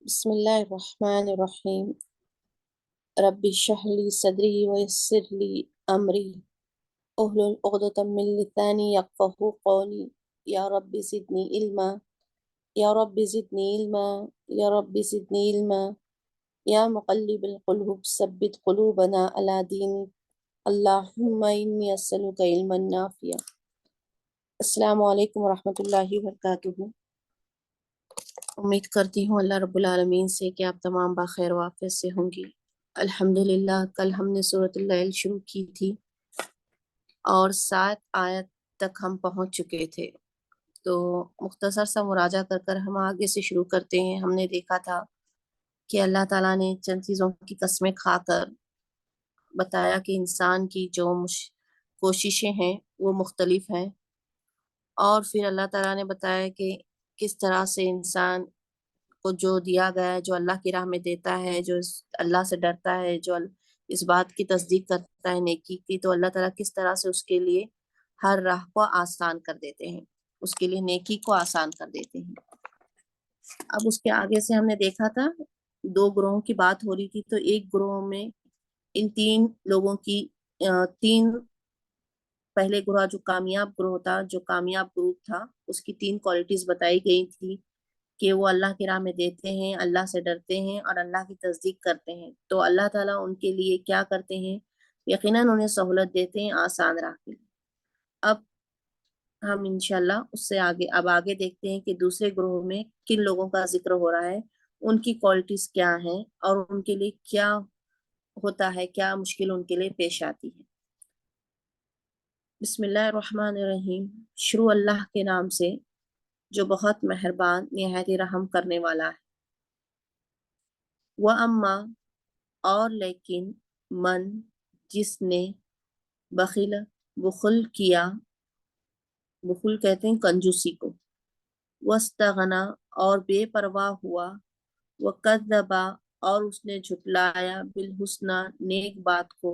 بسم الله الرحمن الرحيم. رب اشرح لي صدري ويسر لي أمري احلل عقدة من لساني يفقهوا قولي. يا رب زدني علما، يا رب زدني علما، يا رب زدني علما. يا مقلب القلوب ثبت قلوبنا على دينك. اللهم إني أسألك علما نافعا. السلام علیکم ورحمۃ اللہ وبرکاتہ۔ امید کرتی ہوں اللہ رب العالمین سے کہ آپ تمام بخیر و عافیت سے ہوں گی۔ الحمدللہ کل ہم نے سورۃ اللیل شروع کی تھی اور 7 آیت تک ہم پہنچ چکے تھے، تو مختصر سا مراجعہ کر کر ہم آگے سے شروع کرتے ہیں۔ ہم نے دیکھا تھا کہ اللہ تعالیٰ نے چند چیزوں کی قسمیں کھا کر بتایا کہ انسان کی جو کوششیں ہیں وہ مختلف ہیں، اور پھر اللہ تعالیٰ نے بتایا کہ کس طرح سے انسان کو جو دیا گیا ہے، جو اللہ کی راہ میں دیتا ہے، جو اللہ سے ڈرتا ہے، جو اس بات کی تصدیق کرتا ہے نیکی کی، تو اللہ تعالیٰ کس طرح سے اس کے لیے ہر راہ کو آسان کر دیتے ہیں، اس کے لیے نیکی کو آسان کر دیتے ہیں۔ اب اس کے آگے سے ہم نے دیکھا تھا 2 گروہوں کی بات ہو رہی تھی، تو ایک گروہ میں ان 3 لوگوں کی 3 پہلے گروہ جو کامیاب گروہ تھا، جو کامیاب گروپ تھا، اس کی 3 کوالٹیز بتائی گئی تھی کہ وہ اللہ کی راہ میں دیتے ہیں، اللہ سے ڈرتے ہیں اور اللہ کی تصدیق کرتے ہیں، تو اللہ تعالیٰ ان کے لیے کیا کرتے ہیں؟ یقیناً انہیں سہولت دیتے ہیں آسان راہ کے لیے۔ اب ہم انشاءاللہ اس سے آگے دیکھتے ہیں کہ دوسرے گروہ میں کن لوگوں کا ذکر ہو رہا ہے، ان کی کوالٹیز کیا ہیں اور ان کے لیے کیا ہوتا ہے، کیا مشکل ان کے لیے پیش آتی ہے۔ بسم اللہ الرحمن الرحیم، شروع اللہ کے نام سے جو بہت مہربان نہایت رحم کرنے والا ہے۔ وَأَمَّا اور لیکن من جس نے بخل کیا، بخل کہتے ہیں کنجوسی کو، وَاسْتَغْنَا اور بے پرواہ ہوا، وَكَذَّبَ اور اس نے جھٹلایا، بالحسنى نیک بات کو،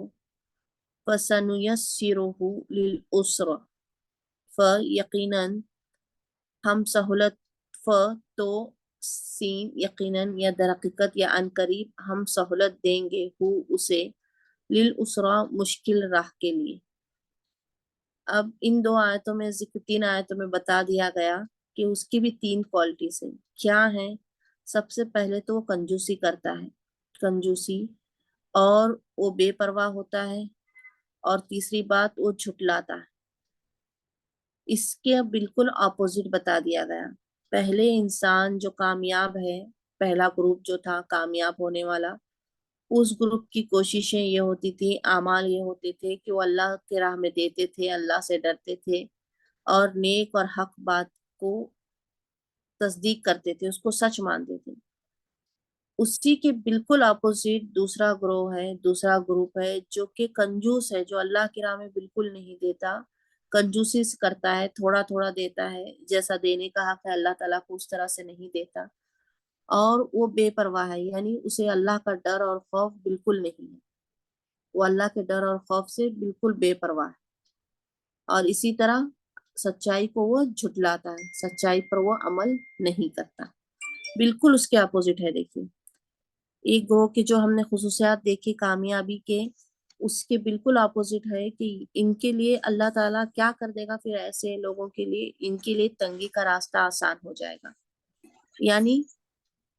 فَسَنُيَسِّرُهُ لِلْعُسْرَى یقیناً ہم سہولت تو سین یقیناً یا در حقیقت یا عن قریب ہم سہولت دیں گے اسے للعسرا مشکل راہ کے لیے۔ اب ان 2 آیتوں میں 3 آیتوں میں بتا دیا گیا کہ اس کی بھی 3 کوالٹیز ہیں۔ کیا ہیں؟ سب سے پہلے تو وہ کنجوسی کرتا ہے، کنجوسی، اور وہ بے پرواہ ہوتا ہے، اور تیسری بات وہ جھٹلاتا ہے۔ اس کے بالکل اپوزٹ بتا دیا گیا۔ پہلے انسان جو کامیاب ہے، پہلا گروپ جو تھا کامیاب ہونے والا، اس گروپ کی کوششیں یہ ہوتی تھی، اعمال یہ ہوتے تھے کہ وہ اللہ کے راہ میں دیتے تھے، اللہ سے ڈرتے تھے اور نیک اور حق بات کو تصدیق کرتے تھے، اس کو سچ مانتے تھے۔ اسی کے بالکل اپوزٹ دوسرا گروہ ہے، دوسرا گروپ ہے جو کہ کنجوس ہے، جو اللہ کی راہ میں بالکل نہیں دیتا، کنجوسی کرتا ہے، تھوڑا تھوڑا دیتا ہے، جیسا دینے کا حق ہے اللہ تعالیٰ کو اس طرح سے نہیں دیتا، اور وہ بے پرواہ ہے، یعنی اسے اللہ کا ڈر اور خوف بالکل نہیں ہے، وہ اللہ کے ڈر اور خوف سے بالکل بے پرواہ ہے، اور اسی طرح سچائی کو وہ جھٹلاتا ہے، سچائی پر وہ عمل نہیں کرتا، بالکل اس کے اپوزٹ ہے۔ دیکھیے ایک گروہ کے جو ہم نے خصوصیات دیکھی کامیابی کے، اس کے بالکل اپوزٹ ہے کہ ان کے لیے اللہ تعالیٰ کیا کر دے گا، پھر ایسے لوگوں کے لیے ان کے لیے تنگی کا راستہ آسان ہو جائے گا، یعنی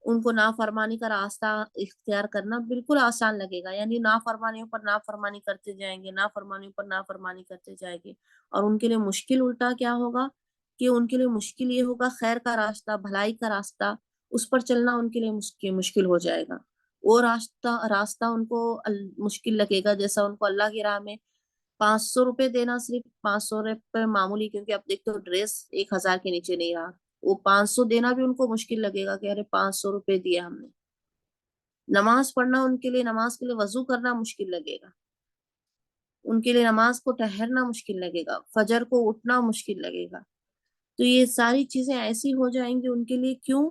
ان کو نافرمانی کا راستہ اختیار کرنا بالکل آسان لگے گا، یعنی نافرمانیوں پر نافرمانی کرتے جائیں گے، نافرمانیوں پر نافرمانی کرتے جائیں گے، اور ان کے لیے مشکل الٹا کیا ہوگا کہ ان کے لیے مشکل یہ ہوگا خیر کا راستہ، بھلائی کا راستہ، اس پر چلنا ان کے لیے مشکل ہو جائے گا۔ وہ راستہ ان کو مشکل لگے گا، جیسا ان کو اللہ کی راہ میں 500 روپے دینا، صرف 500 روپے معمولی، کیونکہ اب دیکھتے ہو ڈریس 1000 کے نیچے نہیں رہا، وہ 500 دینا بھی ان کو مشکل لگے گا کہ ارے 500 روپے دیا ہم نے۔ نماز پڑھنا ان کے لیے، نماز کے لیے وضو کرنا مشکل لگے گا، ان کے لیے نماز کو ٹھہرنا مشکل لگے گا، فجر کو اٹھنا مشکل لگے گا، تو یہ ساری چیزیں ایسی ہو جائیں گی ان کے لیے۔ کیوں؟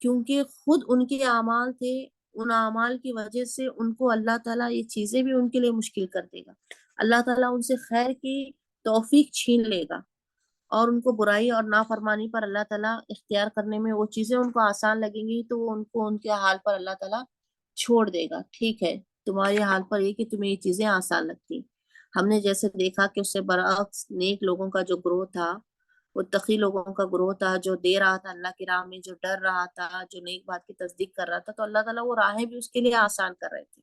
کیونکہ خود ان کے اعمال تھے، ان اعمال کی وجہ سے ان کو اللہ تعالیٰ یہ چیزیں بھی ان کے لیے مشکل کر دے گا، اللہ تعالیٰ ان سے خیر کی توفیق چھین لے گا، اور ان کو برائی اور نافرمانی پر اللہ تعالیٰ اختیار کرنے میں وہ چیزیں ان کو آسان لگیں گی تو وہ ان کو ان کے حال پر اللہ تعالیٰ چھوڑ دے گا. ٹھیک ہے تمہارے حال پر یہ کہ تمہیں یہ چیزیں آسان لگتی. ہم نے جیسے دیکھا کہ اس سے برعکس نیک لوگوں کا جو گروہ تھا وہ تقی لوگوں کا گروہ تھا جو دے رہا تھا اللہ کی راہ میں, جو ڈر رہا تھا, جو نیک بات کی تصدیق کر رہا تھا, تو اللہ تعالیٰ وہ راہیں بھی اس کے لیے آسان کر رہے تھے.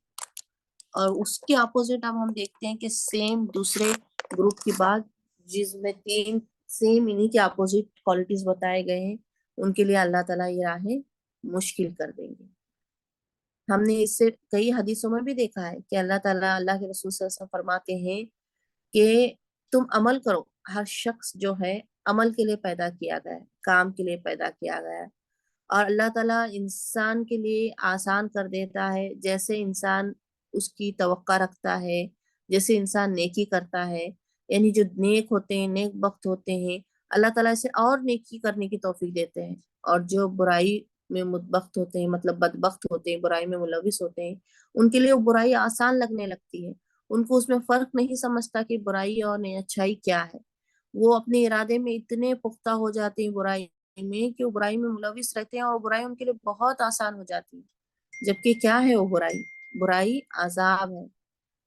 اور اس کے اپوزٹ اب ہم دیکھتے ہیں کہ سیم دوسرے گروپ کی بات جس میں تین سیم انہی کے اپوزٹ کوالٹیز بتائے گئے ہیں, ان کے لیے اللہ تعالیٰ یہ راہیں مشکل کر دیں گے. ہم نے اس سے کئی حدیثوں میں بھی دیکھا ہے کہ اللہ تعالیٰ اللہ کے رسول صلی اللہ علیہ وسلم فرماتے ہیں کہ تم عمل کرو. ہر شخص جو ہے عمل کے لیے پیدا کیا گیا ہے, کام کے لیے پیدا کیا گیا ہے, اور اللہ تعالیٰ انسان کے لیے آسان کر دیتا ہے جیسے انسان اس کی توقع رکھتا ہے, جیسے انسان نیکی کرتا ہے. یعنی جو نیک ہوتے ہیں, نیک بخت ہوتے ہیں, اللہ تعالیٰ سے اور نیکی کرنے کی توفیق دیتے ہیں. اور جو برائی میں مدبخت ہوتے ہیں, مطلب بدبخت ہوتے ہیں, برائی میں ملوث ہوتے ہیں, ان کے لیے وہ برائی آسان لگنے لگتی ہے. ان کو اس میں فرق نہیں سمجھتا کہ برائی اور اچھائی کیا ہے. وہ اپنے ارادے میں اتنے پختہ ہو جاتے ہیں برائی میں کہ وہ برائی میں ملوث رہتے ہیں اور برائی ان کے لیے بہت آسان ہو جاتی ہے. جبکہ کیا ہے وہ برائی؟ برائی عذاب ہے.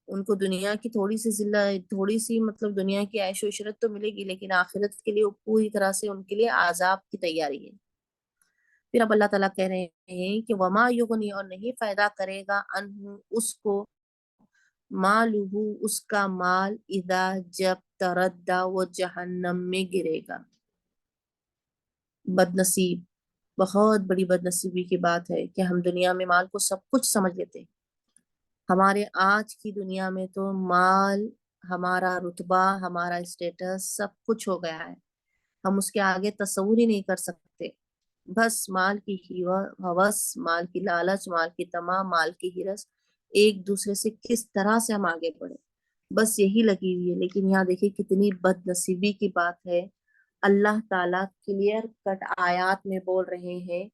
ان کو دنیا کی تھوڑی سی مطلب دنیا کی عیش و عشرت تو ملے گی, لیکن آخرت کے لیے وہ پوری طرح سے ان کے لیے عذاب کی تیاری ہے. پھر اب اللہ تعالیٰ کہہ رہے ہیں کہ وما یغنی, اور نہیں فائدہ کرے گا عنہ اس کو, مالہ اس کا مال, اذا جب تردہ وہ جہنم میں گرے گا. بد نصیب, بہت بڑی بد نصیبی کی بات ہے کہ ہم دنیا میں مال کو سب کچھ سمجھ لیتے ہیں. ہمارے آج کی دنیا میں تو مال ہمارا رتبہ, ہمارا اسٹیٹس سب کچھ ہو گیا ہے. ہم اس کے آگے تصور ہی نہیں کر سکتے. بس مال کی ہوس, مال کی لالچ, مال کی طمع, مال کی ہرس, ایک دوسرے سے کس طرح سے ہم آگے بڑھے, بس یہی لگی ہوئی ہے. لیکن یہاں دیکھیں کتنی بد نصیبی کی بات ہے. اللہ تعالیٰ کلیئر کٹ آیات میں بول رہے ہیں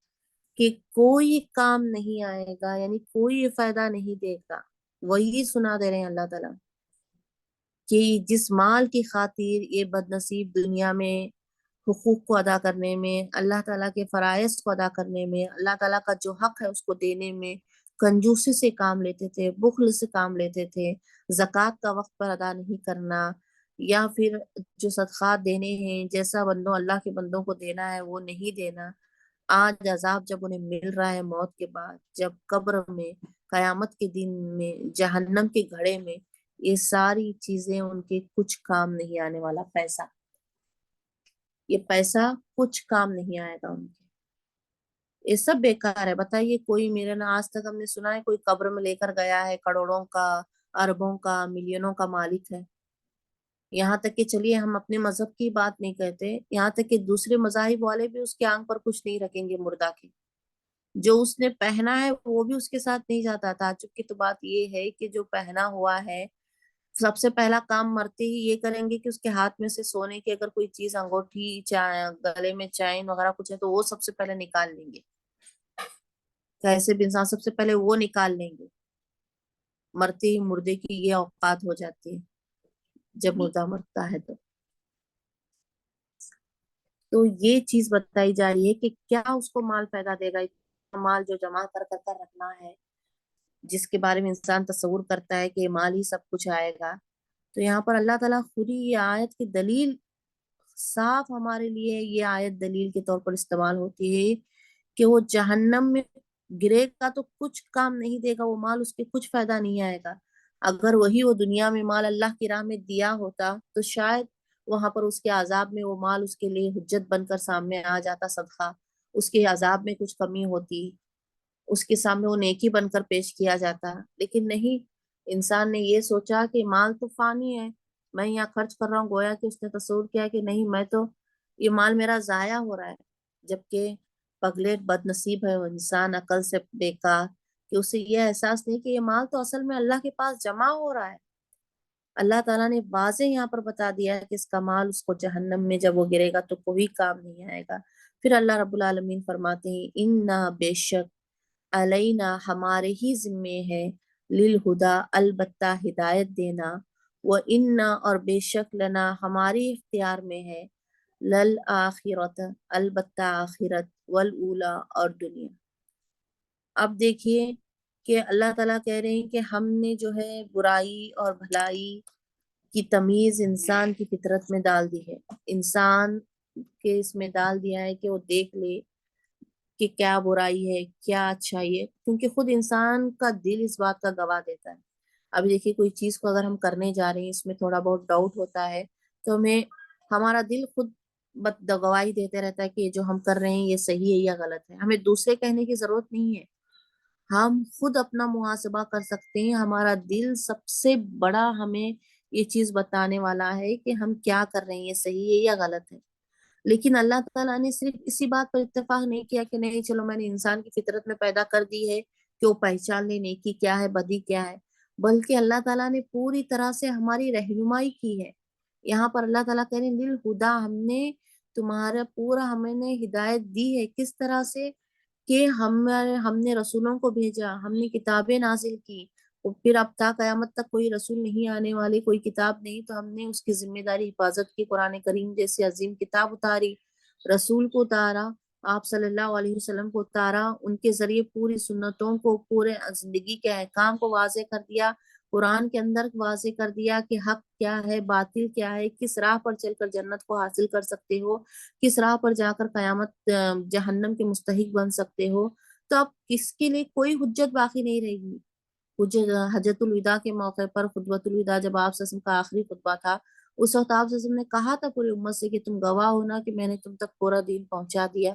کہ کوئی کام نہیں آئے گا, یعنی کوئی فائدہ نہیں دے گا. وہی سنا دے رہے ہیں اللہ تعالیٰ کہ جس مال کی خاطر یہ بد نصیب دنیا میں حقوق کو ادا کرنے میں, اللہ تعالیٰ کے فرائض کو ادا کرنے میں, اللہ تعالیٰ کا جو حق ہے اس کو دینے میں کنجوسی سے کام لیتے تھے, بخل سے کام لیتے تھے, زکوٰۃ کا وقت پر ادا نہیں کرنا, یا پھر جو صدقات دینے ہیں جیسا اللہ کے بندوں کو دینا ہے وہ نہیں دینا. آج عذاب جب انہیں مل رہا ہے موت کے بعد, جب قبر میں, قیامت کے دن میں, جہنم کے گھڑے میں, یہ ساری چیزیں ان کے کچھ کام نہیں آنے والا. یہ پیسہ کچھ کام نہیں آئے گا ان کے, یہ سب بیکار ہے. بتائیے کوئی, میرے نا آج تک ہم نے سنا ہے کوئی قبر میں لے کر گیا ہے کروڑوں کا, اربوں کا, ملینوں کا مالک ہے. یہاں تک کہ چلیے ہم اپنے مذہب کی بات نہیں کہتے, یہاں تک کہ دوسرے مذاہب والے بھی اس کے آنکھ پر کچھ نہیں رکھیں گے مردہ کے. جو اس نے پہنا ہے وہ بھی اس کے ساتھ نہیں جاتا. تعجب کی تو بات یہ ہے کہ جو پہنا ہوا ہے سب سے پہلا کام مرتے ہی یہ کریں گے کہ اس کے ہاتھ میں سے سونے کی اگر کوئی چیز, انگوٹھی, گلے میں چین وغیرہ کچھ ہے تو وہ سب سے پہلے نکال لیں گے. کیسے بھی انسان سب سے پہلے وہ نکال لیں گے. مرتے ہی مردے کی یہ اوقات ہو جاتی ہے جب مردہ مرتا ہے. تو یہ چیز بتائی جا رہی ہے کہ کیا اس کو مال پیدا دے گا. مال جو جمع کر کر رکھنا ہے, جس کے بارے میں انسان تصور کرتا ہے کہ یہ مال ہی سب کچھ آئے گا. تو یہاں پر اللہ تعالیٰ خود ہی یہ آیت کی دلیل صاف ہمارے لیے, یہ آیت دلیل کے طور پر استعمال ہوتی ہے کہ وہ جہنم میں گرے گا تو کچھ کام نہیں دے گا وہ مال, اس کے کچھ فائدہ نہیں آئے گا. اگر وہی وہ دنیا میں مال اللہ کی راہ میں دیا ہوتا تو شاید وہاں پر اس کے عذاب میں وہ مال اس کے لیے حجت بن کر سامنے آ جاتا, صدقہ, اس کے عذاب میں کچھ کمی ہوتی, اس کے سامنے وہ نیکی بن کر پیش کیا جاتا. لیکن نہیں, انسان نے یہ سوچا کہ مال تو فانی ہے, میں یہاں خرچ کر رہا ہوں, گویا کہ اس نے تصور کیا کہ نہیں میں تو یہ مال میرا ضائع ہو رہا ہے. جبکہ پگلے بد نصیب ہے وہ انسان, عقل سے بیکار, کہ اسے یہ احساس نہیں کہ یہ مال تو اصل میں اللہ کے پاس جمع ہو رہا ہے. اللہ تعالیٰ نے واضح یہاں پر بتا دیا ہے کہ اس کا مال اس کو جہنم میں جب وہ گرے گا تو کوئی کام نہیں آئے گا. پھر اللہ رب العالمین فرماتے ہیں اِنَّا بے شک علینا ہمارے ہی ذمے ہے, للہدا البتہ ہدایت دینا, وَإِنَّا اور بے شک لنا ہماری اختیار میں ہے, للآخرت، البتہ آخرت، والاولا، اور دنیا۔ اب دیکھیے کہ اللہ تعالیٰ کہہ رہے ہیں کہ ہم نے جو ہے برائی اور بھلائی کی تمیز انسان کی فطرت میں ڈال دی ہے، انسان کے اس میں ڈال دیا ہے کہ وہ دیکھ لے کہ کیا برائی ہے کیا اچھائی ہے، کیونکہ خود انسان کا دل اس بات کا گواہ دیتا ہے۔ اب دیکھیے کوئی چیز کو اگر ہم کرنے جا رہے ہیں، اس میں تھوڑا بہت ڈاؤٹ ہوتا ہے، تو ہمیں ہمارا دل خود گواہی دیتے رہتا ہے کہ یہ جو ہم کر رہے ہیں یہ صحیح ہے یا غلط ہے، ہمیں دوسرے کہنے کی ضرورت نہیں ہے، ہم خود اپنا محاسبہ کر سکتے ہیں، ہمارا دل سب سے بڑا ہمیں یہ چیز بتانے والا ہے کہ ہم کیا کر رہے ہیں، یہ صحیح ہے یا غلط ہے۔ لیکن اللہ تعالیٰ نے صرف اسی بات پر اتفاق نہیں کیا کہ نہیں چلو میں نے انسان کی فطرت میں پیدا کر دی ہے کہ وہ پہچان لے نیکی کیا ہے بدی کیا ہے، بلکہ اللہ تعالیٰ نے پوری طرح سے ہماری رہنمائی کی ہے۔ یہاں پر اللہ تعالیٰ کہہ رہے ہیں للہدا، ہم نے تمہارا پورا ہمیں نے ہدایت دی ہے، کس طرح سے کہ ہم نے رسولوں کو بھیجا، ہم نے کتابیں نازل کی، اور پھر اب تا قیامت تک کوئی رسول نہیں آنے والے، کوئی کتاب نہیں، تو ہم نے اس کی ذمہ داری حفاظت کی، قرآن کریم جیسی عظیم کتاب اتاری، رسول کو اتارا، آپ صلی اللہ علیہ وسلم کو اتارا، ان کے ذریعے پوری سنتوں کو، پورے زندگی کے احکام کو واضح کر دیا، قرآن کے اندر واضح کر دیا کہ حق کیا ہے باطل کیا ہے، کس راہ پر چل کر جنت کو حاصل کر سکتے ہو، کس راہ پر جا کر قیامت جہنم کے مستحق بن سکتے ہو۔ تو اب کس کے لیے کوئی حجت باقی نہیں رہے گی۔ حجت الوداع کے موقع پر، خطبۃ الوداع جب آپ صلی اللہ علیہ وسلم کا آخری خطبہ تھا، اس وقت آپ صلی اللہ علیہ وسلم نے کہا تھا پوری امت سے کہ تم گواہ ہونا کہ میں نے تم تک پورا دین پہنچا دیا۔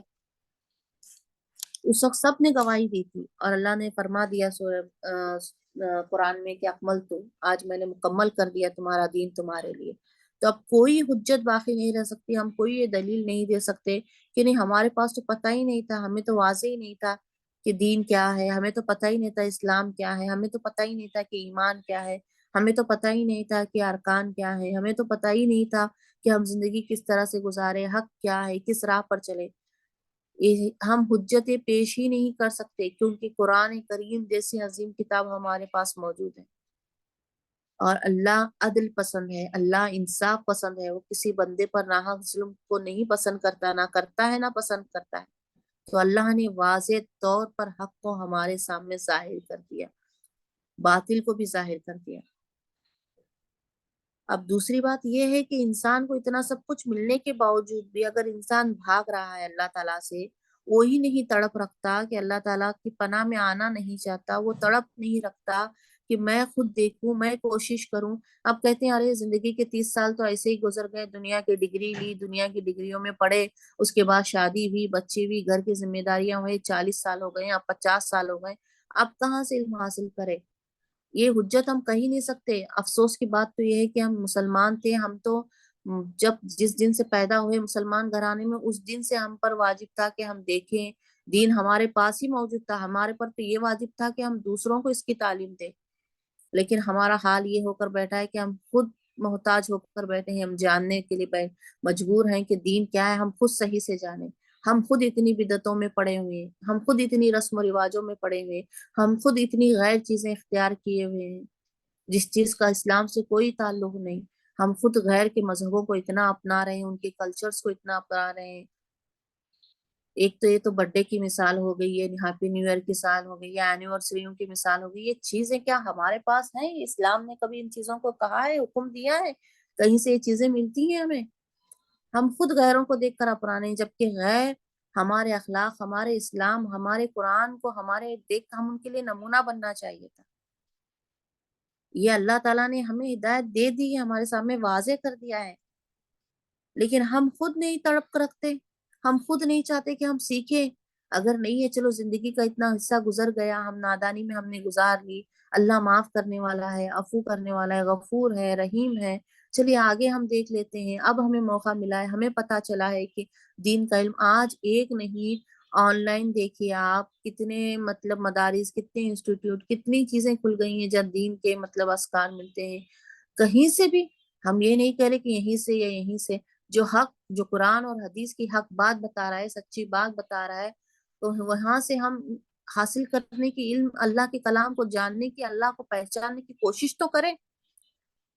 اس وقت سب نے گواہی دی تھی، اور اللہ نے فرما دیا سورہ قرآن میں کہ اکملت، آج میں نے مکمل کر دیا تمہارا دین تمہارے لیے۔ تو اب کوئی حجت باقی نہیں رہ سکتی، ہم کوئی یہ دلیل نہیں دے سکتے کہ نہیں ہمارے پاس تو پتہ ہی نہیں تھا، ہمیں تو واضح ہی نہیں تھا کہ دین کیا ہے، ہمیں تو پتہ ہی نہیں تھا اسلام کیا ہے، ہمیں تو پتہ ہی نہیں تھا کہ ایمان کیا ہے، ہمیں تو پتہ ہی نہیں تھا کہ ارکان کیا ہے، ہمیں تو پتہ ہی نہیں تھا کہ ہم زندگی کس طرح سے گزارے، حق کیا ہے، کس راہ پر چلے۔ ہم حجتیں پیش ہی نہیں کر سکتے، کیونکہ قرآن کریم جیسی عظیم کتاب ہمارے پاس موجود ہے، اور اللہ عدل پسند ہے، اللہ انصاف پسند ہے، وہ کسی بندے پر ناحق ظلم کو نہیں پسند کرتا، نہ کرتا ہے نہ پسند کرتا ہے۔ تو اللہ نے واضح طور پر حق کو ہمارے سامنے ظاہر کر دیا، باطل کو بھی ظاہر کر دیا۔ اب دوسری بات یہ ہے کہ انسان کو اتنا سب کچھ ملنے کے باوجود بھی اگر انسان بھاگ رہا ہے اللہ تعالیٰ سے، وہی نہیں تڑپ رکھتا کہ اللہ تعالیٰ کی پناہ میں آنا نہیں چاہتا، وہ تڑپ نہیں رکھتا کہ میں خود دیکھوں، میں کوشش کروں۔ اب کہتے ہیں ارے زندگی کے 30 سال تو ایسے ہی گزر گئے، دنیا کی ڈگری لی، دنیا کی ڈگریوں میں پڑھے، اس کے بعد شادی ہوئی، بچے ہوئی، گھر کی ذمہ داریاں ہوئے، 40 سال ہو گئے، اب 50 سال ہو گئے، اب کہاں سے علم حاصل کرے؟ یہ حجت ہم کہہ نہیں سکتے۔ افسوس کی بات تو یہ ہے کہ ہم مسلمان تھے، ہم تو جب جس دن سے پیدا ہوئے مسلمان گھرانے میں، اس دن سے ہم پر واجب تھا کہ ہم دیکھیں، دین ہمارے پاس ہی موجود تھا، ہمارے پر تو یہ واجب تھا کہ ہم دوسروں کو اس کی تعلیم دیں، لیکن ہمارا حال یہ ہو کر بیٹھا ہے کہ ہم خود محتاج ہو کر بیٹھے ہیں، ہم جاننے کے لیے مجبور ہیں کہ دین کیا ہے، ہم خود صحیح سے جانیں۔ ہم خود اتنی بدعتوں میں پڑے ہوئے ہیں، ہم خود اتنی رسم و رواجوں میں پڑے ہوئے ہیں، ہم خود اتنی غیر چیزیں اختیار کیے ہوئے ہیں جس چیز کا اسلام سے کوئی تعلق نہیں، ہم خود غیر کے مذہبوں کو اتنا اپنا رہے ہیں، ان کے کلچرز کو اتنا اپنا رہے ہیں۔ ایک تو یہ تو برتھ ڈے کی مثال ہو گئی ہے، ہیپی نیو ایئر کی مثال ہو گئی، یا اینیورسریوں کی مثال ہو گئی، یہ چیزیں کیا ہمارے پاس ہیں؟ اسلام نے کبھی ان چیزوں کو کہا ہے، حکم دیا ہے؟ کہیں سے یہ چیزیں ملتی ہیں ہمیں؟ ہم خود غیروں کو دیکھ کر اپنانے ہیں، جبکہ غیر ہمارے اخلاق، ہمارے اسلام، ہمارے قرآن کو ہمارے دیکھ ہم ان کے لیے نمونہ بننا چاہیے تھا۔ یہ اللہ تعالیٰ نے ہمیں ہدایت دے دی ہے، ہمارے سامنے واضح کر دیا ہے، لیکن ہم خود نہیں تڑپ رکھتے، ہم خود نہیں چاہتے کہ ہم سیکھیں۔ اگر نہیں ہے چلو زندگی کا اتنا حصہ گزر گیا، ہم نادانی میں ہم نے گزار لی، اللہ معاف کرنے والا ہے، عفو کرنے والا ہے، غفور ہے، رحیم ہے، چلیے آگے ہم دیکھ لیتے ہیں۔ اب ہمیں موقع ملا ہے، ہمیں پتا چلا ہے کہ دین کا علم آج ایک نہیں، آن لائن دیکھیے آپ کتنے مدارس، کتنے انسٹیٹیوٹ، کتنی چیزیں کھل گئی ہیں جب دین کے اذکار ملتے ہیں کہیں سے بھی۔ ہم یہ نہیں کہہ رہے کہ یہیں سے یا یہیں سے، جو حق، جو قرآن اور حدیث کی حق بات بتا رہا ہے، سچی بات بتا رہا ہے، تو وہاں سے ہم حاصل کرنے کی علم، اللہ کے کلام کو جاننے کی، اللہ کو پہچاننے کی کوشش تو کریں۔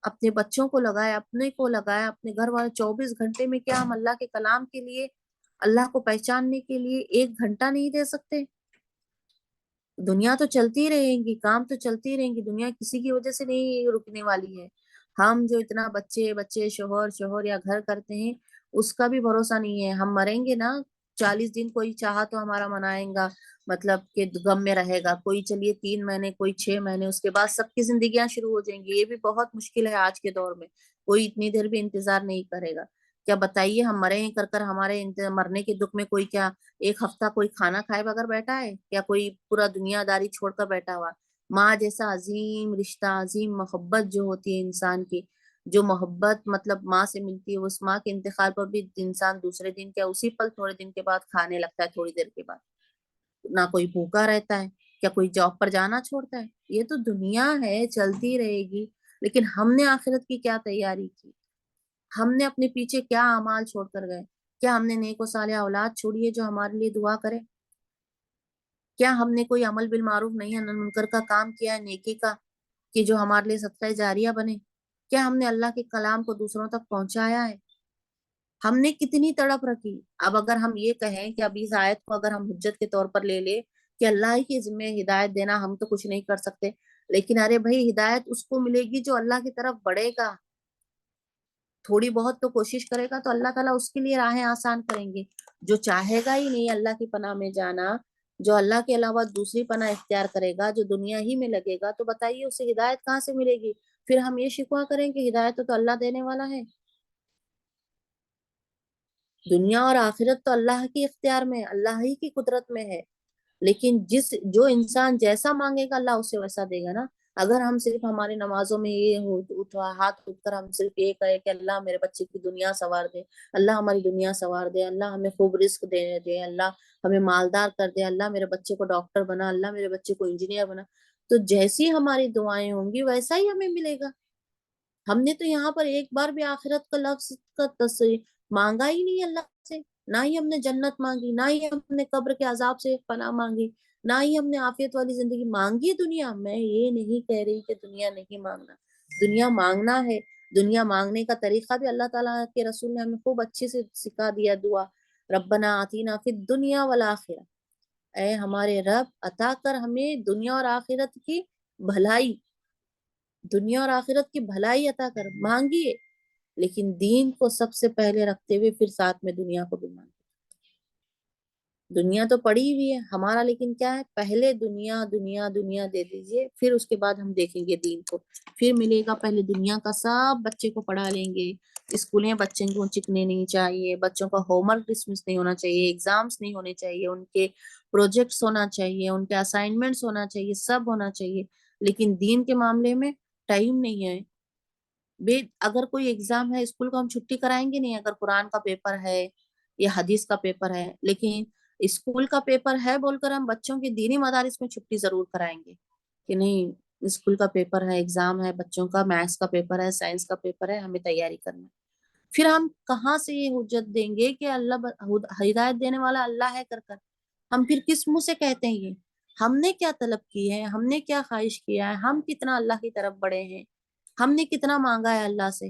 اپنے بچوں کو لگائے، اپنے کو لگائے، اپنے گھر والے. 24 گھنٹے میں کیا ہم اللہ کے کلام کے لیے، اللہ کو پہچاننے کے لیے 1 گھنٹہ نہیں دے سکتے؟ دنیا تو چلتی رہیں گی، کام تو چلتی رہیں گی، دنیا کسی کی وجہ سے نہیں رکنے والی ہے. ہم جو اتنا بچے بچے شوہر یا گھر کرتے ہیں، اس کا بھی بھروسہ نہیں ہے. ہم مریں گے نا، 40 دن کوئی چاہا تو ہمارا منائیں گا، مطلب کہ غم میں رہے گا. کوئی چلیے 3 مہینے، کوئی 6 مہینے، اس کے بعد سب کی زندگیاں شروع ہو جائیں گی. یہ بھی بہت مشکل ہے آج کے دور میں. کوئی اتنی دیر بھی انتظار نہیں کرے گا. کیا بتائیے، ہم مرے ہیں کر ہمارے مرنے کے دکھ میں کوئی کیا 1 ہفتہ کوئی کھانا کھائے بغیر بیٹھا ہے؟ کیا کوئی پورا دنیا داری چھوڑ کر بیٹھا ہوا؟ ماں جیسا عظیم رشتہ، عظیم محبت جو ہوتی ہے انسان کی، جو محبت مطلب ماں سے ملتی ہے، اس ماں کے انتقال پر بھی انسان دوسرے دن کیا اسی پل تھوڑے دن کے بعد کھانے لگتا ہے، تھوڑی دیر کے بعد. نہ کوئی بھوکا رہتا ہے، کیا کوئی جاب پر جانا چھوڑتا ہے؟ یہ تو دنیا ہے، چلتی رہے گی. لیکن ہم نے آخرت کی کیا تیاری کی؟ ہم نے اپنے پیچھے کیا اعمال چھوڑ کر گئے؟ کیا ہم نے نیک و صالح اولاد چھوڑی ہے جو ہمارے لیے دعا کرے؟ کیا ہم نے کوئی عمل بالمعروف نہیں منکر کا کام کیا ہے نیکی کا، کہ جو ہمارے لیے صدقہ جاریہ بنے؟ کیا ہم نے اللہ کے کلام کو دوسروں تک پہنچایا ہے؟ ہم نے کتنی تڑپ رکھی؟ اب اگر ہم یہ کہیں کہ اب اس آیت کو اگر ہم حجت کے طور پر لے لے کہ اللہ ہی کے ذمہ ہدایت دینا، ہم تو کچھ نہیں کر سکتے. لیکن ارے بھائی، ہدایت اس کو ملے گی جو اللہ کی طرف بڑھے گا، تھوڑی بہت تو کوشش کرے گا، تو اللہ تعالیٰ اس کے لیے راہیں آسان کریں گے. جو چاہے گا ہی نہیں اللہ کی پناہ میں جانا، جو اللہ کے علاوہ دوسری پناہ اختیار کرے گا، جو دنیا ہی میں لگے گا، تو بتائیے اسے ہدایت کہاں سے ملے گی؟ پھر ہم یہ شکوہ کریں کہ ہدایت تو اللہ دینے والا ہے. دنیا اور آخرت تو اللہ کی اختیار میں، اللہ ہی کی قدرت میں ہے. لیکن جو انسان جیسا مانگے گا اللہ اسے ویسا دے گا نا. اگر ہم صرف ہماری نمازوں میں یہ ہاتھ اٹھ کر ہم صرف یہ کہیں کہ اللہ میرے بچے کی دنیا سنوار دے، اللہ ہماری دنیا سنوار دے، اللہ ہمیں خوب رزق دے، اللہ ہمیں مالدار کر دے، اللہ میرے بچے کو ڈاکٹر بنا، اللہ میرے بچے کو انجینئر بنا، تو جیسی ہماری دعائیں ہوں گی ویسا ہی ہمیں ملے گا. ہم نے تو یہاں پر ایک بار بھی آخرت کا لفظ کا تصریح مانگا ہی نہیں اللہ سے. نہ ہی ہم نے جنت مانگی، نہ ہی ہم نے قبر کے عذاب سے پناہ مانگی، نہ ہی ہم نے عافیت والی زندگی مانگی. دنیا میں یہ نہیں کہہ رہی کہ دنیا نہیں مانگنا، دنیا مانگنا ہے. دنیا مانگنے کا طریقہ بھی اللہ تعالیٰ کے رسول نے ہمیں خوب اچھے سے سکھا دیا. دعا ربنا آتینا فی الدنیا والآخرہ، اے ہمارے رب عطا کر ہمیں دنیا اور آخرت کی بھلائی، دنیا اور آخرت کی بھلائی عطا کر. مانگیے، لیکن دین کو سب سے پہلے رکھتے ہوئے پھر ساتھ میں دنیا کو بھی مانگیے. دنیا تو پڑی ہوئی ہے ہمارا، لیکن کیا ہے، پہلے دنیا دنیا دنیا دے دیجئے، پھر اس کے بعد ہم دیکھیں گے دین کو. پھر ملے گا. پہلے دنیا کا سب بچے کو پڑھا لیں گے. اسکولیں بچے کو چکنے نہیں چاہیے، بچوں کا ہوم ورک ڈسمس نہیں ہونا چاہیے، ایگزامس نہیں ہونے چاہیے، ان کے پروجیکٹس ہونا چاہیے، ان کے اسائنمنٹس ہونا چاہیے، سب ہونا چاہیے. لیکن دین کے معاملے میں ٹائم نہیں ہے. اگر کوئی ایگزام ہے اسکول کو ہم چھٹی کرائیں گے نہیں، اگر قرآن کا پیپر ہے یا حدیث کا پیپر ہے. لیکن اسکول کا پیپر ہے بول کر ہم بچوں کے دینی مدارس میں چھٹی ضرور کرائیں گے کہ نہیں، اسکول کا پیپر ہے، ایگزام ہے بچوں کا، میتھس کا پیپر ہے، سائنس کا پیپر ہے، ہمیں تیاری کرنا ہے. پھر ہم کہاں سے یہ حجت دیں گے کہ اللہ ہدایت دینے والا اللہ ہے کر ہم پھر کس منہ سے کہتے ہیں؟ یہ ہم نے کیا طلب کی ہے، ہم نے کیا خواہش کیا ہے، ہم کتنا اللہ کی طرف بڑھے ہیں، ہم نے کتنا مانگا ہے اللہ سے،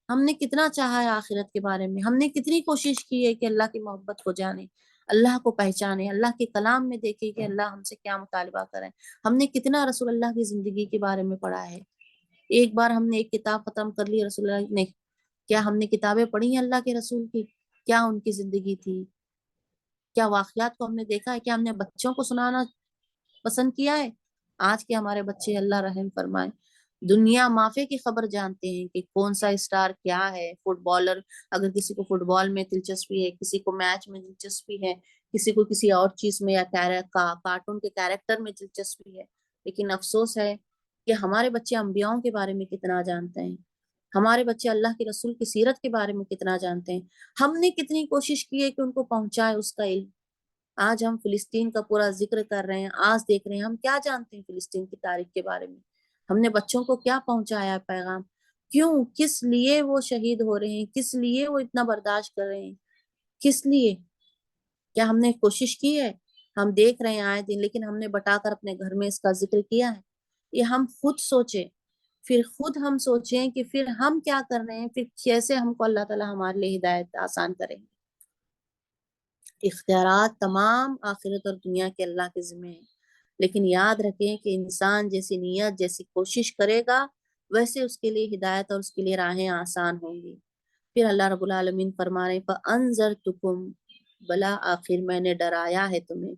ہم نے کتنا چاہا ہے آخرت کے بارے میں، ہم نے کتنی کوشش کی ہے کہ اللہ کی محبت کو جانے، اللہ کو پہچانے، اللہ کے کلام میں دیکھے کہ اللہ ہم سے کیا مطالبہ کریں. ہم نے کتنا رسول اللہ کی زندگی کے بارے میں پڑھا ہے. ایک بار ہم نے ایک کتاب ختم کر لی رسول اللہ نے، کیا ہم نے کتابیں پڑھی ہیں اللہ کے رسول کی؟ کیا ان کی زندگی تھی؟ کیا واقعات کو ہم نے دیکھا ہے؟ کیا ہم نے بچوں کو سنانا پسند کیا ہے؟ آج کے ہمارے بچے اللہ رحم فرمائے دنیا مافے کی خبر جانتے ہیں کہ کون سا اسٹار کیا ہے، فٹ بالر. اگر کسی کو فٹ بال میں دلچسپی ہے، کسی کو میچ میں دلچسپی ہے، کسی کو کسی اور چیز میں یا کارٹون کے کیریکٹر میں دلچسپی ہے. لیکن افسوس ہے کہ ہمارے بچے انبیاؤں کے بارے میں کتنا جانتے ہیں، ہمارے بچے اللہ کے رسول کی سیرت کے بارے میں کتنا جانتے ہیں. ہم نے کتنی کوشش کی ہے کہ ان کو پہنچائے اس کا علم. آج ہم فلسطین کا پورا ذکر کر رہے ہیں، آج دیکھ رہے ہیں ہم کیا جانتے ہیں فلسطین کی تاریخ کے بارے میں. ہم نے بچوں کو کیا پہنچایا پیغام؟ کیوں، کس لیے وہ شہید ہو رہے ہیں، کس لیے وہ اتنا برداشت کر رہے ہیں، کس لیے؟ کیا ہم نے کوشش کی ہے؟ ہم دیکھ رہے ہیں آئے دن، لیکن ہم نے بٹا کر اپنے گھر میں اس کا ذکر کیا ہے؟ یہ ہم خود سوچے. پھر خود ہم سوچیں کہ پھر ہم کیا کر رہے ہیں، پھر کیسے ہم کو اللہ تعالیٰ ہمارے لیے ہدایت آسان کریں گے۔ اختیارات تمام آخرت اور دنیا کے اللہ کے ذمہ ہیں، لیکن یاد رکھیں کہ انسان جیسی نیت، جیسی کوشش کرے گا، ویسے اس کے لیے ہدایت اور اس کے لیے راہیں آسان ہوں گی۔ پھر اللہ رب العالمین فرما رہے ہیں فَأَنذَرْتُكُمْ، بلا آخر میں نے ڈرایا ہے تمہیں۔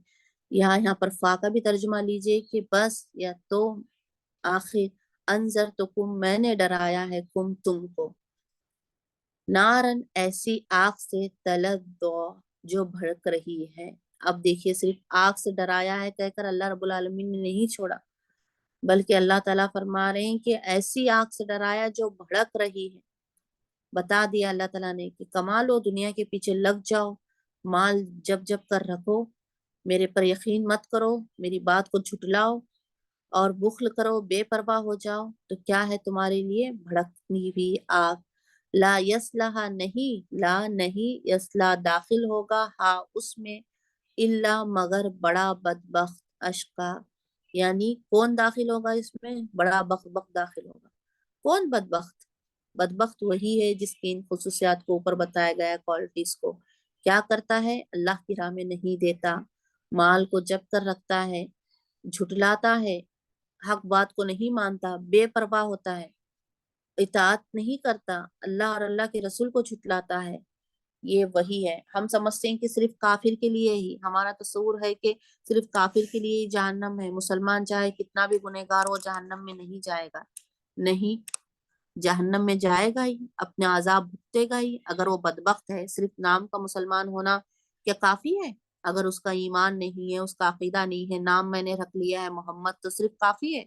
یہاں پر فا کا بھی ترجمہ لیجئے کہ بس یا تو، آخر انذرتکم میں نے ڈرایا ہے تم کو، نارن ایسی آگ سے تلظا جو بھڑک رہی ہے۔ اب دیکھیے صرف آگ سے ڈرایا ہے کہہ کر اللہ رب العالمین نے نہیں چھوڑا، بلکہ اللہ تعالیٰ فرما رہے ہیں کہ ایسی آگ سے ڈرایا جو بھڑک رہی ہے۔ بتا دیا اللہ تعالیٰ نے کہ کما لو، دنیا کے پیچھے لگ جاؤ، مال جب جب کر رکھو، میرے پر یقین مت کرو، میری بات کو جھٹلاؤ اور بخل کرو، بے پرواہ ہو جاؤ، تو کیا ہے تمہارے لیے؟ بھڑکتی ہوئی آگ۔ لا یصلہ نہیں، لا نہیں، یصلہ داخل ہوگا ہاں اس میں، الا مگر بڑا بدبخت، اشقا یعنی کون داخل ہوگا اس میں؟ بڑا بدبخت داخل ہوگا۔ کون بدبخت؟ بدبخت وہی ہے جس کی ان خصوصیات کو اوپر بتایا گیا کوالٹیز کو، کیا کرتا ہے؟ اللہ کی راہ میں نہیں دیتا، مال کو جب کر رکھتا ہے، جھٹلاتا ہے، حق بات کو نہیں مانتا، بے پرواہ ہوتا ہے، اطاعت نہیں کرتا، اللہ اور اللہ کے رسول کو جھٹلاتا ہے، یہ وہی ہے۔ ہم سمجھتے ہیں کہ صرف کافر کے لیے ہی، ہمارا تصور ہے کہ صرف کافر کے لیے ہی جہنم ہے، مسلمان چاہے کتنا بھی گنہگار ہو جہنم میں نہیں جائے گا۔ نہیں، جہنم میں جائے گا ہی، اپنے عذاب بھگتے گا ہی، اگر وہ بدبخت ہے۔ صرف نام کا مسلمان ہونا کیا کافی ہے؟ اگر اس کا ایمان نہیں ہے، اس کا عقیدہ نہیں ہے، نام میں نے رکھ لیا ہے محمد، تو صرف کافی ہے؟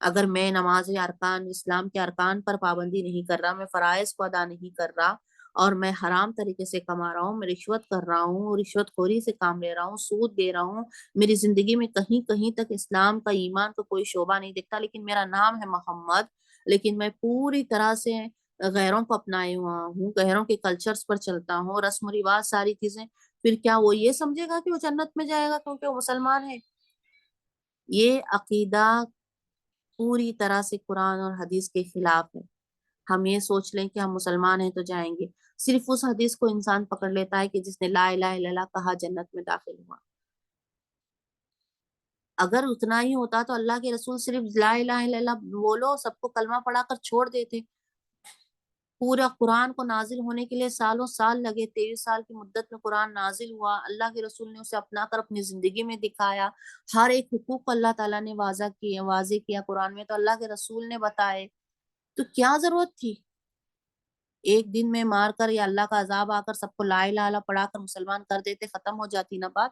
اگر میں نماز ارکان، اسلام کے ارکان پر پابندی نہیں کر رہا، میں فرائض کو ادا نہیں کر رہا، اور میں حرام طریقے سے کما رہا ہوں، میں رشوت کر رہا ہوں، رشوت خوری سے کام لے رہا ہوں، سود دے رہا ہوں، میری زندگی میں کہیں کہیں تک اسلام کا، ایمان کا کوئی شعبہ نہیں دکھتا، لیکن میرا نام ہے محمد، لیکن میں پوری طرح سے غیروں کو اپنائے ہوا ہوں، غیروں کے کلچرز پر چلتا ہوں، رسم و رواج ساری چیزیں، پھر کیا وہ یہ سمجھے گا کہ وہ جنت میں جائے گا کیونکہ وہ مسلمان ہے؟ یہ عقیدہ پوری طرح سے قرآن اور حدیث کے خلاف ہے۔ ہم یہ سوچ لیں کہ ہم مسلمان ہیں تو جائیں گے، صرف اس حدیث کو انسان پکڑ لیتا ہے کہ جس نے لا الہ الا اللہ کہا جنت میں داخل ہوا۔ اگر اتنا ہی ہوتا تو اللہ کے رسول صرف لا الہ الا اللہ بولو، سب کو کلمہ پڑھا کر چھوڑ دیتے۔ پورا قرآن کو نازل ہونے کے لیے سالوں سال لگے، 23 سال کی مدت میں قرآن نازل ہوا، اللہ کے رسول نے اسے اپنا کر اپنی زندگی میں دکھایا، ہر ایک حقوق کو اللہ تعالیٰ نے واضح کیا قرآن میں، تو اللہ کے رسول نے بتائے، تو کیا ضرورت تھی ایک دن میں مار کر یا اللہ کا عذاب آ کر سب کو لا الہ الا اللہ پڑھا کر مسلمان کر دیتے، ختم ہو جاتی نا بات؟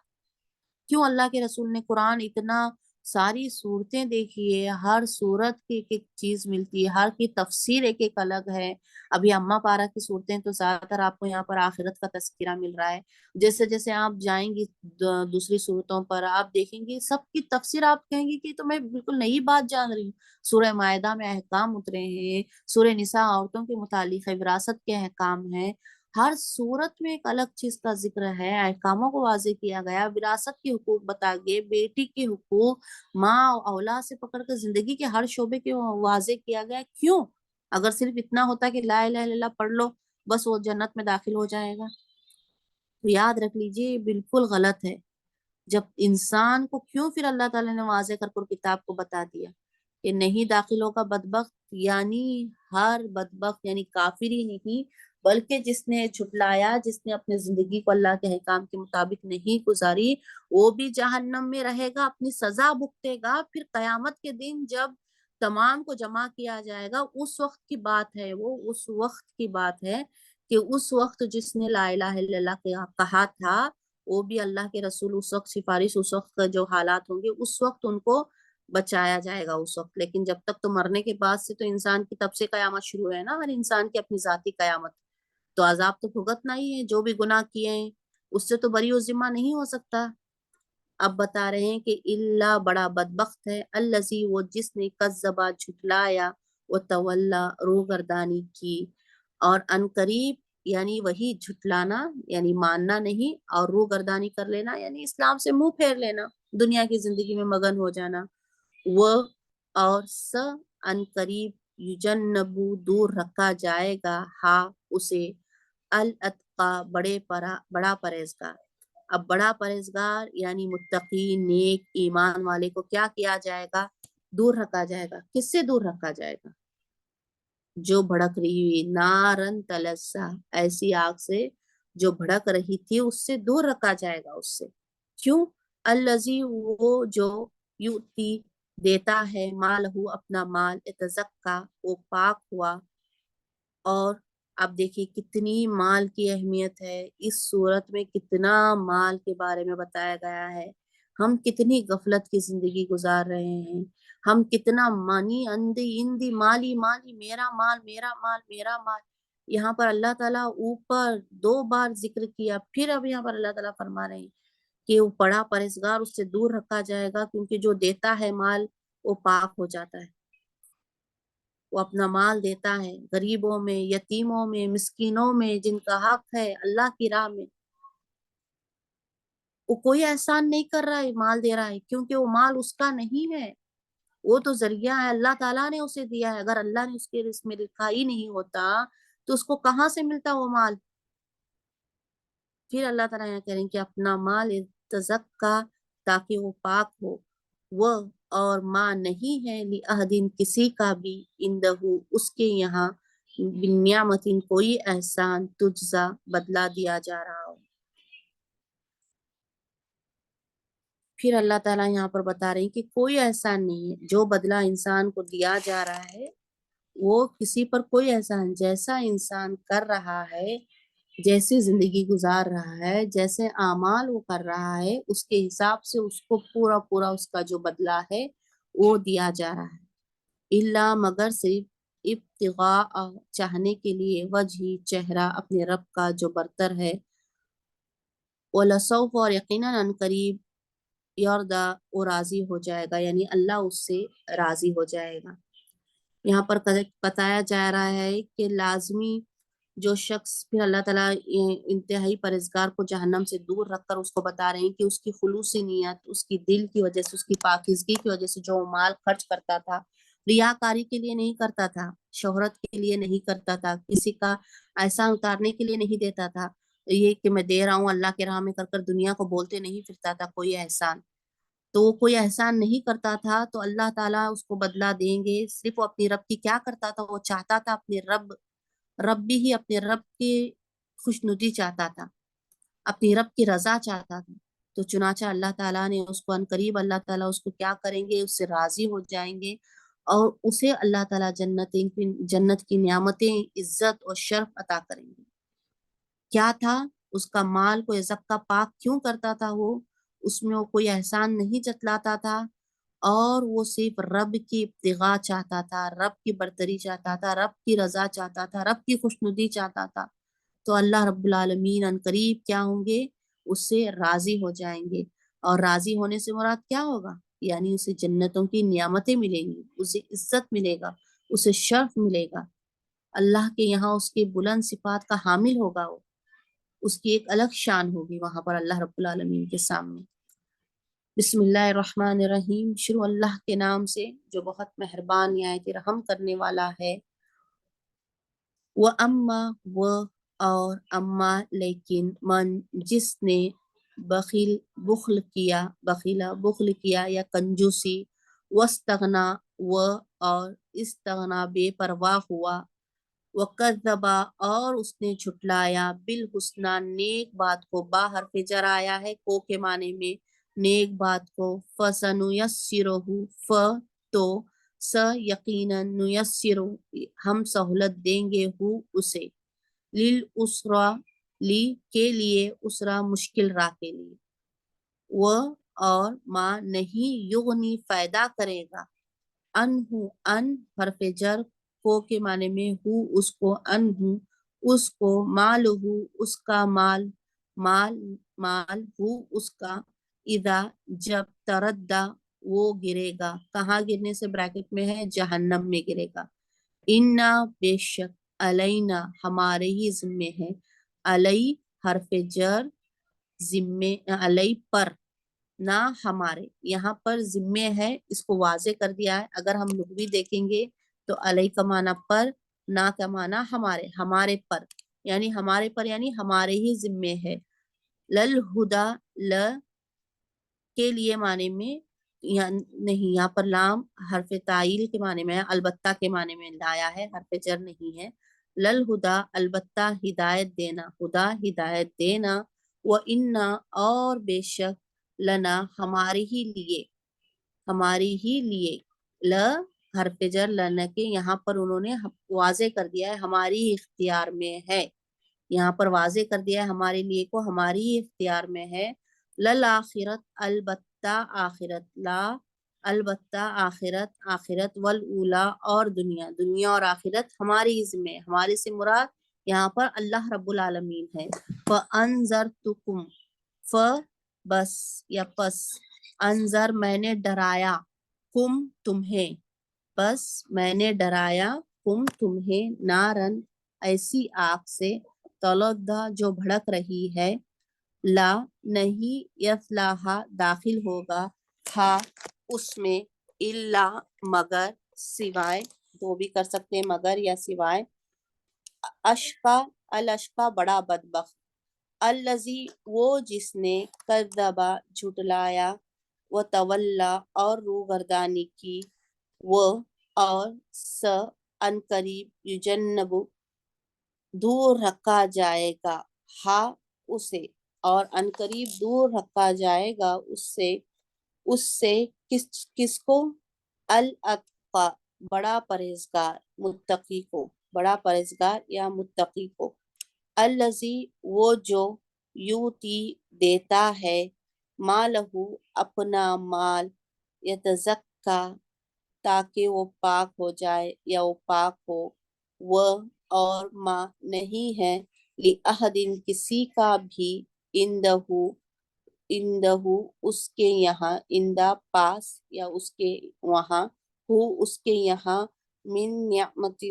کیوں اللہ کے رسول نے قرآن اتنا، ساری صورتیں دیکھیے، ہر صورت کی ایک ایک چیز ملتی ہے، ہر کی تفسیر ایک ایک الگ ہے۔ ابھی اماں پارا کی صورتیں تو زیادہ تر آپ کو یہاں پر آخرت کا تذکرہ مل رہا ہے، جیسے جیسے آپ جائیں گی دوسری صورتوں پر آپ دیکھیں گی سب کی تفسیر، آپ کہیں گی کہ تو میں بالکل نئی بات جان رہی ہوں۔ سورہ مائدہ میں احکام اترے ہیں، سورہ نساء عورتوں کے متعلق ہے، وراثت کے احکام ہیں، ہر صورت میں ایک الگ چیز کا ذکر ہے، احکاموں کو واضح کیا گیا، وراثت کے حقوق بتا گئے، بیٹی کے حقوق، ماں اولاد سے پکڑ کر زندگی کے ہر شعبے کے واضح کیا گیا۔ کیوں؟ اگر صرف اتنا ہوتا کہ لا الہ الا اللہ پڑھ لو بس وہ جنت میں داخل ہو جائے گا، تو یاد رکھ لیجئے بالکل غلط ہے۔ جب انسان کو کیوں پھر اللہ تعالیٰ نے واضح کر کے کتاب کو بتا دیا کہ نہیں داخل ہوگا بدبخت، یعنی ہر بدبخت یعنی کافر ہی نہیں، بلکہ جس نے جھٹلایا، جس نے اپنی زندگی کو اللہ کے احکام کے مطابق نہیں گزاری، وہ بھی جہنم میں رہے گا، اپنی سزا بھگتے گا۔ پھر قیامت کے دن جب تمام کو جمع کیا جائے گا، اس وقت کی بات ہے، وہ اس وقت کی بات ہے کہ اس وقت جس نے لا الہ الا اللہ کہا تھا، وہ بھی اللہ کے رسول اس وقت سفارش، اس وقت کا جو حالات ہوں گے اس وقت ان کو بچایا جائے گا اس وقت۔ لیکن جب تک تو مرنے کے بعد سے تو انسان کی تب سے قیامت شروع ہے نا، ہر انسان کی اپنی ذاتی قیامت، تو عذاب تو بھگتنا ہی ہے، جو بھی گناہ کیے ہیں اس سے تو بری و ذمہ نہیں ہو سکتا۔ اب بتا رہے ہیں کہ اللہ بڑا بدبخت ہے، الذی وہ جس نے کذبا جھٹلایا، وہ تولا روگردانی کی، اور عنقریب یعنی وہی جھٹلانا یعنی ماننا نہیں، اور روگردانی کر لینا یعنی اسلام سے منہ پھیر لینا، دنیا کی زندگی میں مگن ہو جانا، وہ اور ان قریب یجنبو دور رکھا جائے گا ہا اسے الاتقا بڑا پرہیزگار. اب بڑا پرہیزگار یعنی متقی نیک ایمان والے کو کیا کیا جائے گا؟ دور رکھا جائے گا. کس سے دور رکھا جائے گا؟ جو بھڑک رہی ہوئی نارن تلسا ایسی آگ سے جو بھڑک رہی تھی اس سے دور رکھا جائے گا. اس سے کیوں؟ الذی وہ جو یؤتی دیتا ہے مالہ اپنا مال اتزکا وہ پاک ہوا. اور اب دیکھیے کتنی مال کی اہمیت ہے. اس صورت میں کتنا مال کے بارے میں بتایا گیا ہے. ہم کتنی غفلت کی زندگی گزار رہے ہیں. ہم کتنا مانی اندھی مالی مالی میرا مال میرا مال میرا مال. یہاں پر اللہ تعالیٰ اوپر 2 بار ذکر کیا. پھر اب یہاں پر اللہ تعالیٰ فرما رہے ہیں کہ وہ بڑا پرہیزگار اس سے دور رکھا جائے گا کیونکہ جو دیتا ہے مال وہ پاک ہو جاتا ہے. وہ اپنا مال دیتا ہے غریبوں میں یتیموں میں مسکینوں میں جن کا حق ہے اللہ کی راہ میں. وہ کوئی احسان نہیں کر رہا ہے مال دے رہا ہے کیونکہ وہ مال اس کا نہیں ہے. وہ تو ذریعہ ہے اللہ تعالیٰ نے اسے دیا ہے. اگر اللہ نے اس کے رزق میں لکھا ہی نہیں ہوتا تو اس کو کہاں سے ملتا وہ مال. پھر اللہ تعالیٰ کہہ رہے ہیں کہ اپنا مال تزکا تاکہ وہ پاک ہو. وہ اور ماں نہیں ہے لأحدٍ کسی کا بھی اندہو اس کے یہاں بنعمتٍ کوئی احسان تجزا بدلا دیا جا رہا ہو. پھر اللہ تعالیٰ یہاں پر بتا رہے ہیں کہ کوئی احسان نہیں ہے. جو بدلہ انسان کو دیا جا رہا ہے وہ کسی پر کوئی احسان جیسا انسان کر رہا ہے جیسی زندگی گزار رہا ہے جیسے اعمال وہ کر رہا ہے اس کے حساب سے اس کو پورا پورا اس کا جو بدلہ ہے وہ دیا جا رہا ہے. الا مگر صرف ابتغاء چاہنے کے لیے وجہ چہرہ اپنے رب کا جو برتر ہے. وَلَسَوْفَ اور یقیناً ان قریب یردا وہ راضی ہو جائے گا یعنی اللہ اس سے راضی ہو جائے گا. یہاں پر بتایا جا رہا ہے کہ لازمی جو شخص پھر اللہ تعالیٰ انتہائی پرہیزگار کو جہنم سے دور رکھ کر اس کو بتا رہے ہیں کہ اس کی خلوصی نیت اس کی دل کی وجہ سے اس کی پاکیزگی کی وجہ سے جو مال خرچ کرتا تھا ریاکاری کے لیے نہیں کرتا تھا شہرت کے لیے نہیں کرتا تھا کسی کا احسان اتارنے کے لیے نہیں دیتا تھا یہ کہ میں دے رہا ہوں اللہ کے راہ میں کر دنیا کو بولتے نہیں پھرتا تھا کوئی احسان. تو وہ کوئی احسان نہیں کرتا تھا تو اللہ تعالیٰ اس کو بدلہ دیں گے. صرف وہ اپنی رب کی کیا کرتا تھا وہ چاہتا تھا اپنے رب بھی ہی اپنے رب کی خوشنودی چاہتا تھا اپنی رب کی رضا چاہتا تھا. تو چنانچہ اللہ تعالیٰ نے اس کو عنقریب اللہ تعالیٰ اس کو کیا کریں گے اس سے راضی ہو جائیں گے اور اسے اللہ تعالیٰ جنت کی نعمتیں عزت اور شرف عطا کریں گے. کیا تھا اس کا مال کو زکا پاک کیوں کرتا تھا وہ اس میں وہ کوئی احسان نہیں جتلاتا تھا اور وہ صرف رب کی ابتغاء چاہتا تھا رب کی برتری چاہتا تھا رب کی رضا چاہتا تھا رب کی خوشنودی چاہتا تھا. تو اللہ رب العالمین عنقریب کیا ہوں گے اس سے راضی ہو جائیں گے. اور راضی ہونے سے مراد کیا ہوگا یعنی اسے جنتوں کی نعمتیں ملیں گی اسے عزت ملے گا اسے شرف ملے گا. اللہ کے یہاں اس کی بلند صفات کا حامل ہوگا وہ اس کی ایک الگ شان ہوگی وہاں پر اللہ رب العالمین کے سامنے. بسم اللہ الرحمن الرحیم. شروع اللہ کے نام سے جو بہت مہربان نہایت رحم کرنے والا ہے. وہ اور اما لیکن من جس نے بخل کیا یا کنجوسی واستغنا اور استغنا بے پرواہ ہوا وکذبا اور اس نے جھٹلایا بالحسنی نیک بات کو باحرف جر آیا ہے کو کے معنی میں نیک بات کو فسنیسرہ تو یقیناً نیسر ہم سہولت دیں گے اسے للعسرا کے لیے اسرا مشکل راہ کے لیے. وہ اور ما نہیں یغنی فائدہ کرے گا ان حرف جر کو کے معنی میں اس کو اس کو مال اس کا مال اس کا اذا جب تردہ وہ گرے گا کہاں گرنے سے بریکٹ میں ہے جہنم میں گرے گا. انا بے شک علینا ہمارے ہی ذمے ہے علی حرف جر ذمے علی پر نہ ہمارے، یہاں پر ذمے ہے، اس کو واضح کر دیا ہے۔ اگر ہم لغوی دیکھیں گے تو علیہ کا معنی پر، نہ کا معنی ہمارے، ہمارے پر، یعنی ہمارے پر یعنی ہمارے ہی ذمے ہے۔ لل ہدا، ل کے لیے معنی میں نہیں، یہاں پر لام حرف تعیل کے معنی میں ہے، البتہ کے معنی میں لایا ہے، حرف جر نہیں ہے۔ لل ہدا البتہ ہدایت دینا، ہدا ہدایت دینا، و انا اور بے شک، لنا ہمارے ہی لیے، ہماری ہی لیے، ل حرف جر لنا کے یہاں پر انہوں نے واضح کر دیا ہے ہماری ہی اختیار میں ہے، یہاں پر واضح کر دیا ہے ہمارے لیے کو ہماری ہی اختیار میں ہے۔ للآخرت البتہ آخرت، لا البتہ آخرت، آخرت، والاولا اور دنیا، دنیا اور آخرت ہماری ہی ذمہ ہے، ہمارے سے مراد یہاں پر اللہ رب العالمین ہے۔ فَأَنذَرْتُكُمْ، ف بس یا پس، انذر میں نے ڈرایا، کم تمہیں، بس میں نے ڈرایا، کم تمہیں، نارن ایسی آگ سے، تلظا جو بھڑک رہی ہے، لا نہیں، یصلاھا داخل ہوگا، تھا اس میں، الا مگر، سوائے، وہ بھی کر سکتے ہیں مگر یا سوائے، اشقا الاشقا بڑا بدبخت، الذی وہ جس نے، کذبا جھٹلایا، وتولا اور روگردانی کی، وہ اور س ان قریب، یجنب دور رکھا جائے گا، ہاں اسے، اور ان قریب دور رکھا جائے گا اس سے کس کو، الاتقا بڑا پرہیزگار، متقی کو، بڑا پرہیزگار یا متقی کو، الذی وہ جو، یوتی دیتا ہے، مالہ اپنا مال، یتزکا تاکہ وہ پاک ہو جائے یا وہ پاک ہو، وہ اور ما نہیں ہے، لأحد کسی کا بھی، اندہ اس کے یہاں، اندہ پاس یا اس کے وہاں، ہو اس کے یہاں، من نعمت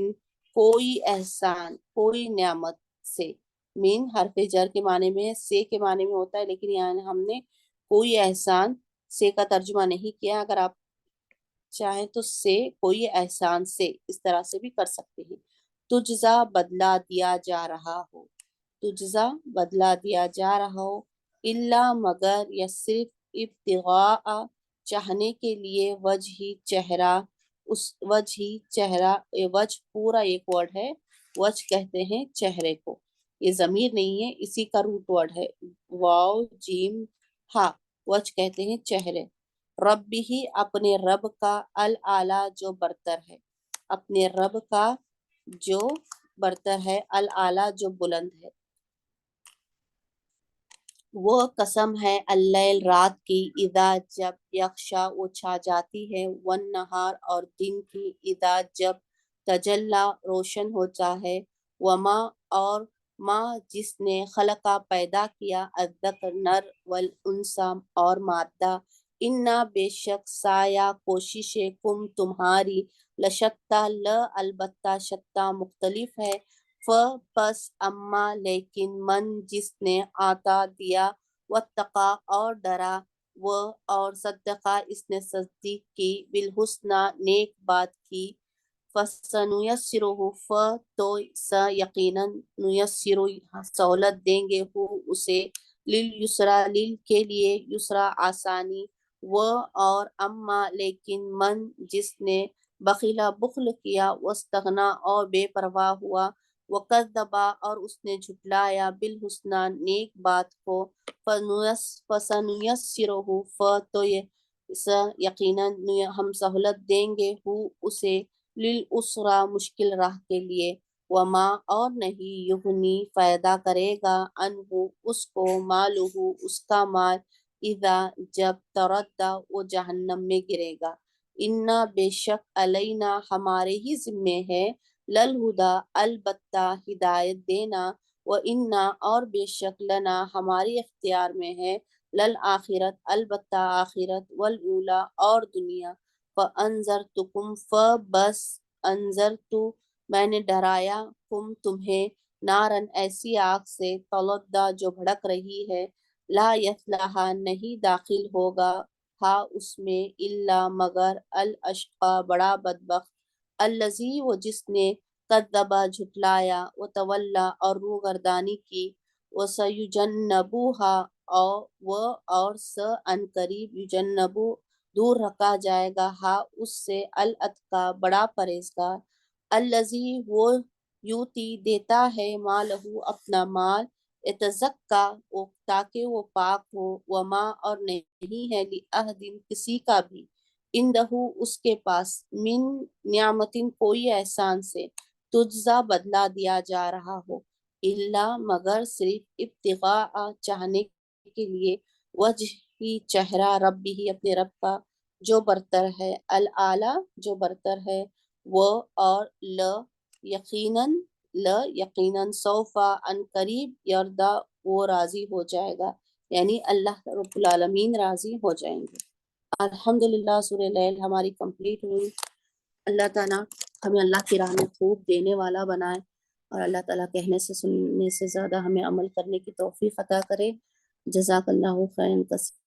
کوئی احسان، کوئی نعمت سے، من حرف جر کے معنی میں، سے کے معنی میں ہوتا ہے، لیکن یہاں ہم نے کوئی احسان سے کا ترجمہ نہیں کیا، اگر آپ چاہیں تو سے کوئی احسان سے اس طرح سے بھی کر سکتے ہیں، تجزا بدلہ دیا جا رہا ہو، تجزا بدلہ دیا جا رہا ہو، الا مگر یا صرف، ابتغاء چاہنے کے لیے، وجہ چہرہ، اس وجہ چہرہ، وجہ پورا ایک ورڈ ہے، وجہ کہتے ہیں چہرے کو، یہ ضمیر نہیں ہے، اسی کا روٹ ورڈ ہے، واو جیم ہا، وجہ کہتے ہیں چہرے، رب ہی اپنے رب کا، الاعلیٰ جو برتر ہے، اپنے رب کا جو برتر ہے، الاعلیٰ جو بلند ہے، وہ قسم ہے اللیل رات کی، اذا جب، یغشا وہ چھا جاتی ہے، والنہار اور دن کی، اذا جب، تجلی روشن ہوتا ہے، وما اور ما جس نے، خلقہ پیدا کیا، الذکر نر، والانثی اور مادہ، انا بے شک، سایہ کوشش، کم تمہاری، لشتہ البتہ، شتہ مختلف ہے، پس اما لیکن، من جس نے، آتا دیا، واتقا اور ڈرا، وہ اور صدقہ اس نے تصدیق کی، بالحسنی نیک بات کی، فسنیسرہ تو یقیناً، نیسر سہولت دیں گے، ہو اسے، لیسرا کے لیے، یسرا آسانی، وہ اور اما لیکن، من جس نے، بخیلا بخل کیا، واستغنا اور بے پرواہ ہوا، وکذبا اور اس نے جھٹلایا، بالحسنی نیک بات کو، فسنیسرہ تو یقیناً ہم سہولت دیں گے، ہو اسے، للعسرا مشکل راہ کے لیے، وما اور نہیں، یغنی فائدہ کرے گا، عنہ اس کو، مالہ اس کا مال، اذا جب، تردہ وہ جہنم میں گرے گا، انا بے شک، علینا ہمارے ہی ذمے ہے، للہدا البتہ ہدایت دینا، و انا اور بے شک، لنا ہماری اختیار میں ہے، للآخرت البتہ آخرت، والاولا اور دنیا، فانذرتکم بس، انذرتو میں نے ڈرایا، کم تمہیں، نارن ایسی آگ سے، تلظا جو بھڑک رہی ہے، لا یفلح نہیں داخل ہوگا ہا اس میں الا مگر الاشقا بڑا بدبخت الذی وہ جس نے کذبا جھٹلایا وتولا اور روگردانی کی وسیجنبوہا اور ان قریب یجنبو دور رکھا جائے گا ہا اس سے الاتقا بڑا پرہیزگار الذی وہ یوتی دیتا ہے مالہ اپنا مال اتزکا تاکہ وہ پاک ہو وما اور نہیں ہے لأحد کسی کا بھی اندہو اس کے پاس من نعمتن کوئی احسان سے تجزا بدلہ دیا جا رہا ہو الا مگر صرف ابتغاء چاہنے کے لیے وجہ ہی چہرہ رب ہی اپنے رب کا جو برتر ہے العالی جو برتر ہے وہ اور یقیناً سوفا ان قریب یردا وہ راضی ہو جائے گا یعنی اللہ رب العالمین راضی ہو جائیں گے۔ الحمدللہ سورہ لیل ہماری کمپلیٹ ہوئی۔ اللہ تعالیٰ ہمیں اللہ کی راہ میں خوب دینے والا بنائے اور اللہ تعالیٰ کہنے سے سننے سے زیادہ ہمیں عمل کرنے کی توفیق عطا کرے۔ جزاک اللہ خیرا کثیرا۔